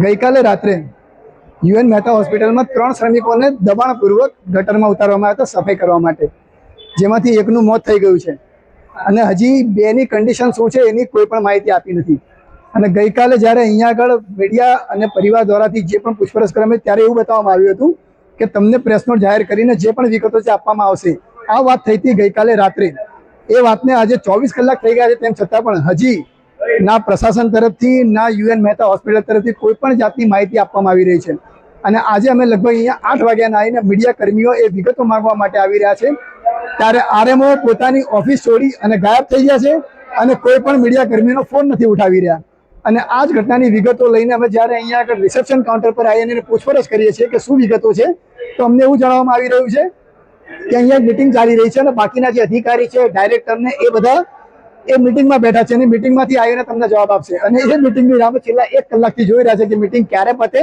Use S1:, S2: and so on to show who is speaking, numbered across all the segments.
S1: ગઈકાલે રાત્રે યુએન મહેતા હોસ્પિટલમાં 3 શ્રમિકોને દબાણપૂર્વક ગટરમાં ઉતારવામાં આવ્યા હતા સફાઈ કરવા માટે, જેમાંથી એકનું મોત થઈ ગયું છે અને હજી બેની કન્ડિશન શું છે એની કોઈ પણ માહિતી આપી નથી. અને ગઈકાલે જ્યારે અહીંયા આગળ મીડિયા અને પરિવાર દ્વારાથી જે પણ પૂછપરછ કરવામાં આવી ત્યારે એવું બતાવવામાં આવ્યું હતું કે તમને પ્રેસ નોટ જાહેર કરીને જે પણ વિગતો છે આપવામાં આવશે. આ વાત થઈ હતી ગઈકાલે રાત્રે. એ વાતને આજે 24 કલાક થઈ ગયા છે, તેમ છતાં પણ હજી ના પ્રશાસન તરફથી ના યુએન મહેતા હોસ્પિટલ તરફથી કોઈ પણ જાતની માહિતી આપવામાં આવી રહી છે. અને આજે અમે લગભગ અહીંયા 8 વાગ્યાના આવીને મીડિયા કર્મીઓ એ વિગતો માંગવા માટે આવી રહ્યા છે, ત્યારે આરએમઓ પોતાની ઓફિસ છોડી અને ગાયબ થઈ ગયા છે અને કોઈ પણ મીડિયા કર્મીનો ફોન નથી ઉઠાવી રહ્યા. અને આ જ ઘટનાની વિગતો લઈને અમે જ્યારે અહીંયા આગળ રિસેપ્શન કાઉન્ટર પર આવીને પૂછપરછ કરીએ છીએ કે શું વિગતો છે, તો અમને એવું જણાવવામાં આવી રહ્યું છે કે અહીંયા મિટિંગ ચાલી રહી છે અને બાકીના જે અધિકારી છે, ડાયરેક્ટરને એ બધા એ મિટિંગમાં બેઠા છે અને મિટિંગમાંથી આવીને તમને જવાબ આપશે. અને એ મિટિંગની રાહ છેલ્લા 1 કલાકથી જોઈ રહ્યા છે કે મિટિંગ ક્યારે પતે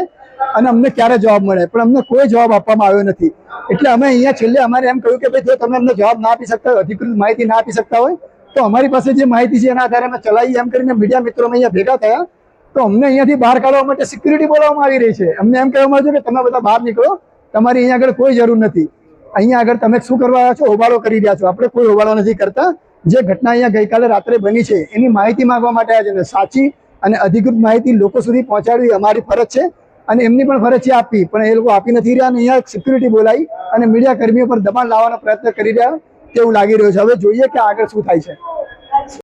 S1: અને અમને ક્યારે જવાબ મળે, પણ અમને કોઈ જવાબ આપવામાં આવ્યો નથી. એટલે અમે અહીંયા છેલ્લે અમારે એમ કહ્યું કે ભાઈ જો તમે અમને જવાબ ના આપી શકતા હોય, અધિકૃત માહિતી ના આપી શકતા હોય, તો અમારી પાસે જે માહિતી છે એના આધારે અમે ચલાવીએ એમ કરીને મીડિયા મિત્રો અહીંયા ભેગા થયા. તો અમને અહીંયાથી બહાર કાઢવા માટે સિક્યુરિટી બોલાવવામાં આવી રહી છે. અમને એમ કહેવામાં આવ્યું કે તમે બધા બહાર નીકળો, તમારી અહીંયા આગળ કોઈ જરૂર નથી. અહીંયા આગળ તમે શું કરવા આવ્યા છો? હોબાળો કરી રહ્યા છો. આપણે કોઈ હોબાળો નથી કરતા. જે ઘટના અહીંયા ગઈકાલે રાત્રે બની છે એની માહિતી માંગવા માટે આવ્યા છે. સાચી અને અધિકૃત માહિતી લોકો સુધી પહોંચાડવી અમારી ફરજ છે અને એમની પણ ફરજ છે આપવી, પણ એ લોકો આપી નથી રહ્યા અને અહીંયા સિક્યુરિટી બોલાવી અને મીડિયા કર્મીઓ પર દબાણ લાવવાનો પ્રયત્ન કરી રહ્યા તેવું લાગી રહ્યું છે. હવે જોઈએ કે આગળ શું થાય છે.